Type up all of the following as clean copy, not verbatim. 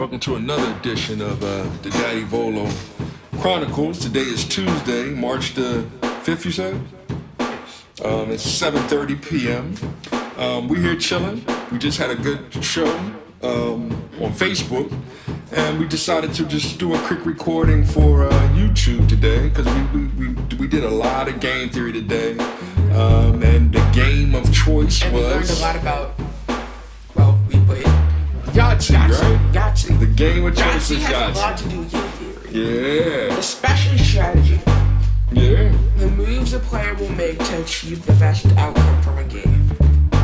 Welcome to another edition of the Daddy Volo Chronicles. Today is Tuesday, March the 5th, you said? It's 7:30 p.m. We're here chilling. We just had a good show on Facebook, and we decided to just do a quick recording for YouTube today because we did a lot of game theory today, and the game of choice and was... we learned a lot about, well, we played Yahtzee, right? Yahtzee. The game of choice is Yahtzee has a lot Yahtzee. to do with game theory. Yeah. Especially strategy. Yeah. The moves a player will make to achieve the best outcome from a game.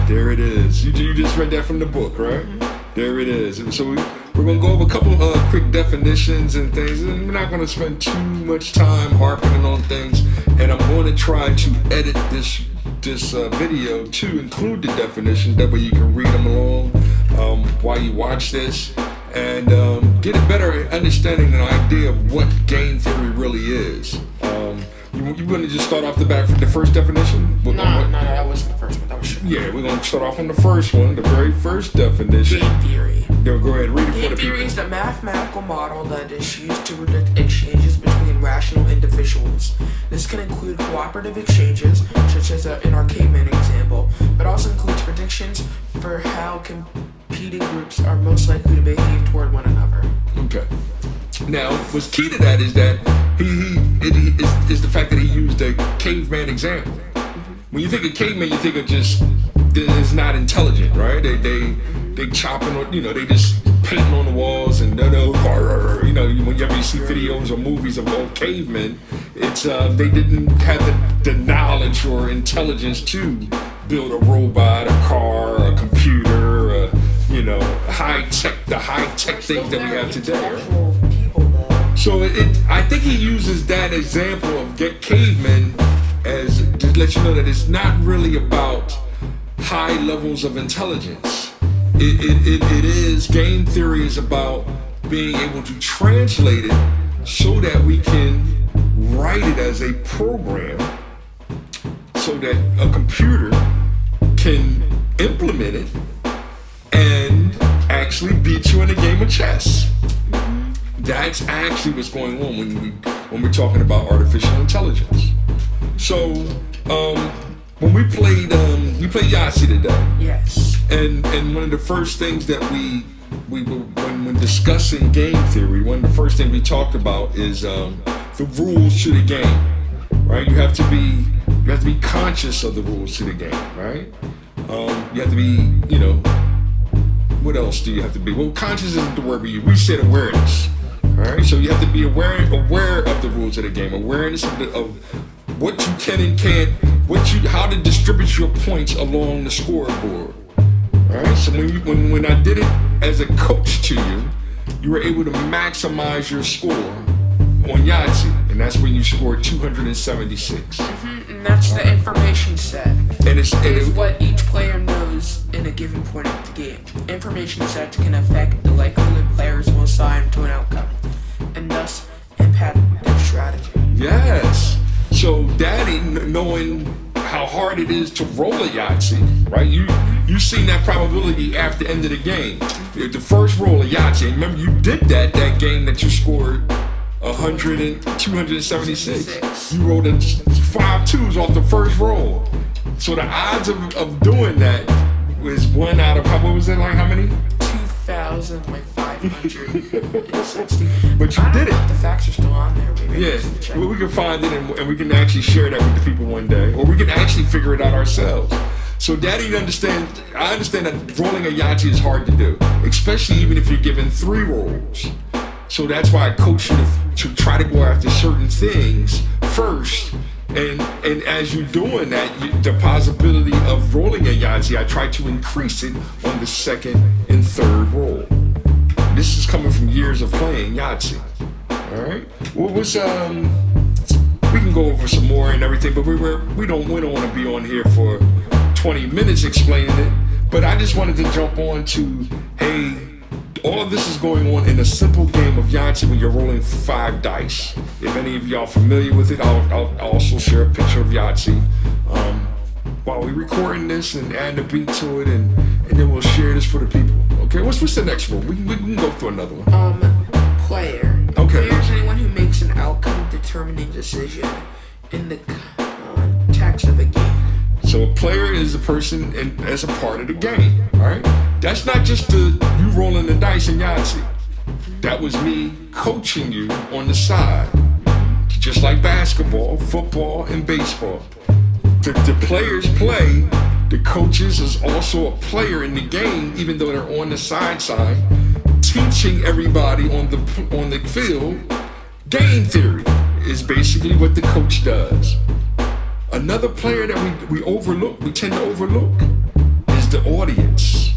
There it is. You just read that from the book, right? Mm-hmm. There it is. So we're going to go over a couple quick definitions and things, and we're not going to spend too much time harping on things, and I'm going to try to edit this video to include the definitions. That way you can read them along while you watch this and get a better understanding and idea of what game theory really is. You want to just start off the back for the first definition? No, that wasn't the first one. That was shit. Yeah, we're going to start off on the first one, the very first definition. Game theory. Go ahead, read it for the Game people. theory is the mathematical model that is used to predict exchanges between rational individuals. This can include cooperative exchanges, such as in our caveman example, but also includes predictions for how competing groups are most likely to behave toward one another. Okay. Now, what's key to that is that is the fact that he used a caveman example. When you think of caveman, you think of just it's not intelligent, right? They chopping on, they just painting on the walls and whenever you see videos or movies of old cavemen, it's they didn't have the knowledge or intelligence to build a robot, a car, a computer, the high tech things that we have today. So I think he uses that example of cavemen as to let you know that it's not really about high levels of intelligence. It is, game theory is about being able to translate it so that we can write it as a program so that a computer can implement it and actually beat you in a game of chess. That's actually what's going on when we're talking about artificial intelligence. So when we played Yahtzee today. Yes. And one of the first things that when discussing game theory, one of the first things we talked about is the rules to the game, right? You have to be conscious of the rules to the game, right? You have to be, what else do you have to be? Well, conscious isn't the word we use. We said awareness. All right, so you have to be aware of the rules of the game, awareness of what you can and can't, how to distribute your points along the scoreboard. All right, so when I did it as a coach to you, you were able to maximize your score on Yahtzee, and that's when you scored 276. And that's the information set. And it's what each player knows in a given point of the game. Information sets can affect the likelihood players will assign to an outcome, and thus impact their strategy. Yes. So Daddy, knowing how hard it is to roll a Yahtzee, right? You seen that probability after the end of the game. The first roll of Yahtzee, remember you did that game that you scored 276. You rolled 5 twos off the first roll. So the odds of doing that was 1 out of, what was it, like how many? 2,560. But you did it. The facts are still on there. Maybe Well, we can find it and we can actually share that with the people one day, or we can actually figure it out ourselves. So Daddy, I understand that rolling a Yahtzee is hard to do, especially even if you're given 3 rolls. So that's why I coach you to try to go after certain things first. And as you're doing that, the possibility of rolling a Yahtzee, I try to increase it on the second and third roll. This is coming from years of playing Yahtzee. All right. Well, we can go over some more and everything, but we don't want to be on here for 20 minutes explaining it. But I just wanted to jump on to, hey, all of this is going on in a simple game of Yahtzee when you're rolling 5 dice. If any of y'all familiar with it, I'll also share a picture of Yahtzee while we're recording this and add a beat to it, and then we'll share this for the people. Okay, what's the next rule? We can go through another one. Player. Okay. Player is anyone who makes an outcome-determining decision in the context of a game. So a player is a person as a part of the game, all right? That's not just you rolling the dice in Yahtzee. That was me coaching you on the side. Just like basketball, football, and baseball. The players play, the coaches is also a player in the game, even though they're on the side, teaching everybody on the field. Game theory is basically what the coach does. Another player that we tend to overlook, is the audience.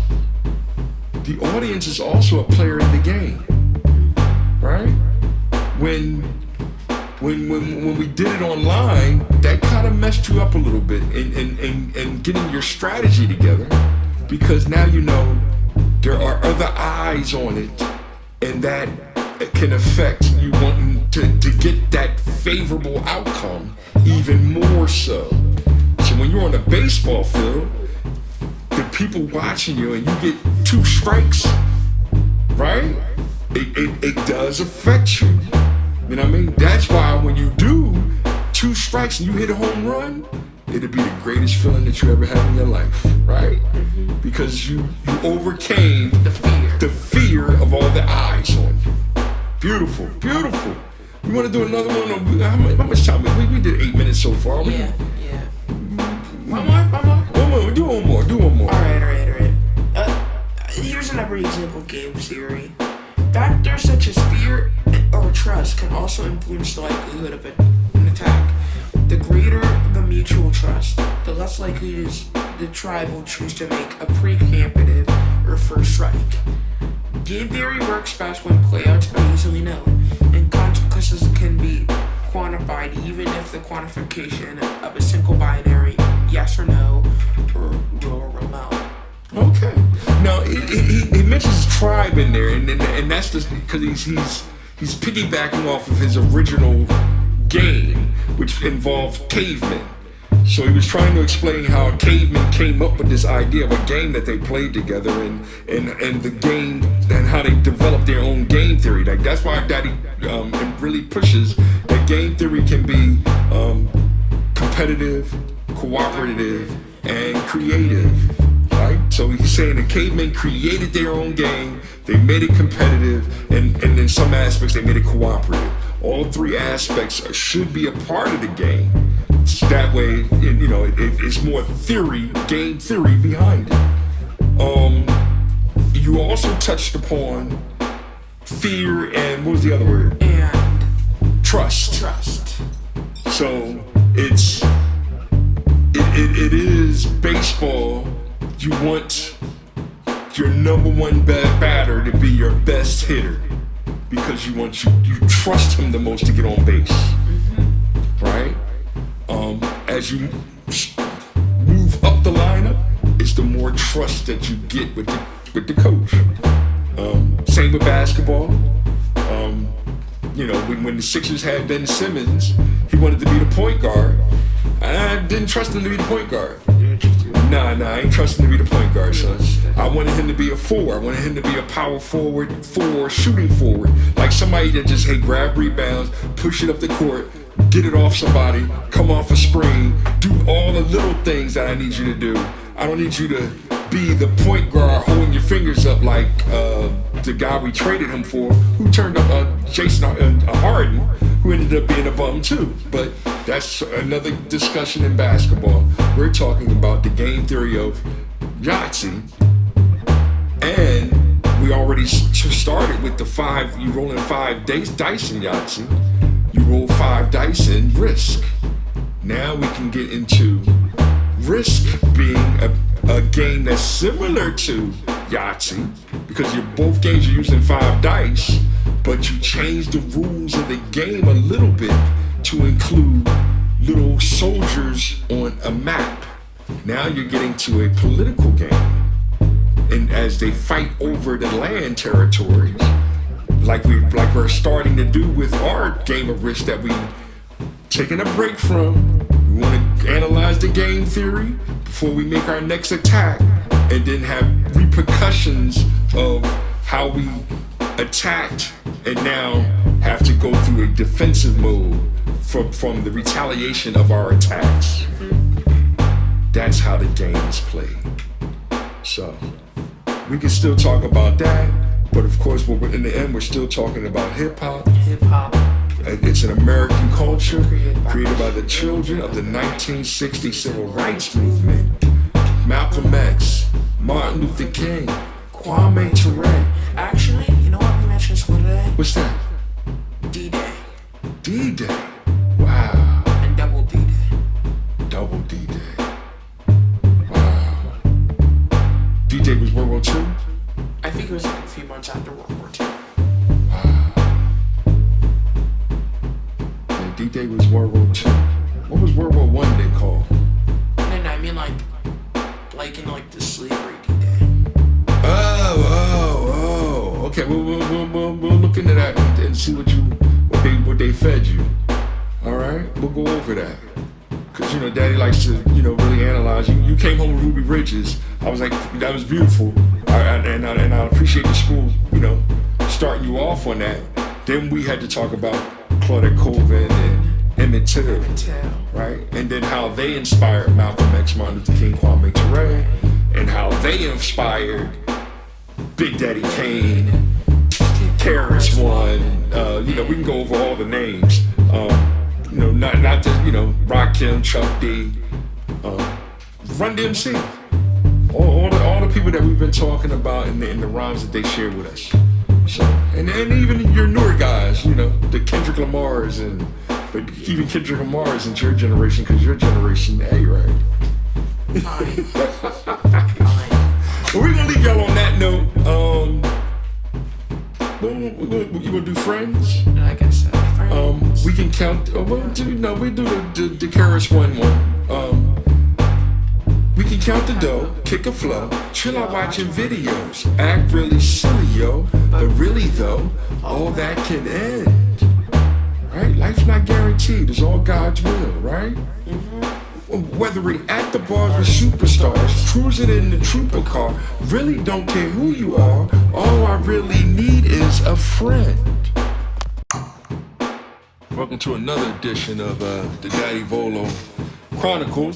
The audience is also a player in the game, right? When we did it online, that kind of messed you up a little bit in getting your strategy together, because now you know there are other eyes on it, and that can affect you wanting to get that favorable outcome even more so. So when you're on a baseball field, the people watching you and you get 2 strikes, right? It does affect you. You know what I mean? That's why when you do 2 strikes and you hit a home run, it'd be the greatest feeling that you ever had in your life, right? Because you overcame the fear of all the eyes on you. Beautiful, beautiful. You want to do another one? How much time? We did 8 minutes so far. Yeah. One more. Do one more. All right. Here's another example of game theory. Factors such as fear or trust can also influence the likelihood of an attack. The greater the mutual trust, the less likely is the tribe will choose to make a preemptive or first strike. Game theory works best when playouts are easily known, and consequences can be quantified even if the quantification of a single binary yes or no or will or will not. Okay. Now he mentions tribe in there, and that's just because he's piggybacking off of his original game, which involved cavemen. So he was trying to explain how cavemen came up with this idea of a game that they played together, and the game and how they developed their own game theory. Like that's why Daddy really pushes that game theory can be competitive, cooperative, and creative. Right? So he's saying the cavemen created their own game, they made it competitive, and in some aspects they made it cooperative. All 3 aspects should be a part of the game. So that way, it's more game theory behind it. You also touched upon fear and what was the other word? And trust. So it is baseball. You want your number 1 batter to be your best hitter because you trust him the most to get on base, right? As you move up the lineup, it's the more trust that you get with the coach. Same with basketball. When the Sixers had Ben Simmons, he wanted to be the point guard. I didn't trust him to be the point guard. Nah, I ain't trusting to be the point guard, son. I wanted him to be a 4. I wanted him to be a power forward, shooting forward. Like somebody that just, grab rebounds, push it up the court, get it off somebody, come off a screen, do all the little things that I need you to do. I don't need you to be the point guard holding your fingers up like the guy we traded him for, who turned up Jason Harden, who ended up being a bum too. But that's another discussion in basketball. We're talking about the game theory of Yahtzee, and we already started with the 5. You rolling 5 dice in Yahtzee. You roll 5 dice in Risk. Now we can get into Risk being a game that's similar to Yahtzee, because both games are using 5 dice, but you change the rules of the game a little bit to include little soldiers on a map. Now you're getting to a political game, and as they fight over the land territories, like we're starting to do with our game of Risk that we taking a break from. We want to analyze the game theory before we make our next attack, and then have repercussions of how we attacked and now have to go through a defensive mode from the retaliation of our attacks. That's how the game is played. So we can still talk about that, but of course, in the end, we're still talking about hip hop. Hip hop. It's an American culture created by the children of the 1960 Civil Rights Movement. Malcolm X, Martin Luther King, Kwame Ture. Actually, you know what we mentioned in school today? What's that? D-Day. D-Day. Wow. And double D-Day. Double D-Day. Wow. D-Day was World War II? I think it was like a few months after World War II. Wow. Yeah, D-Day was World War II. What was World War I they called? No, I mean like in like the slavery D-Day. Oh. Okay, we'll look into that and see what they fed you. All right, we'll go over that. Cause Daddy likes to really analyze. You came home with Ruby Bridges. I was like, that was beautiful. And I appreciate the school, starting you off on that. Then we had to talk about Claudette Colvin and Emmett Till, right? And then how they inspired Malcolm X, Martin Luther King, Kwame Ture, and how they inspired Big Daddy Kane, KRS-One. We can go over all the names. Not just Rakim, Chuck D, Run DMC. All the people that we've been talking about in the rhymes that they shared with us. So, and even your newer guys, the Kendrick Lamars but even Kendrick Lamar isn't your generation because you're Generation A, right? Fine. But we're gonna leave y'all on that note. You wanna do friends? I guess so. Friends. We can count. We do the KRS-One one. We can count the dough, kick a flow, chill out watching videos, act really silly, yo. But really though, all that can end. Right? Life's not guaranteed. It's all God's will, right? Whether we at the bars with superstars, cruising in the trooper car, really don't care who you are. All I really need is a friend. Welcome to another edition of the Daddy Volo Chronicles.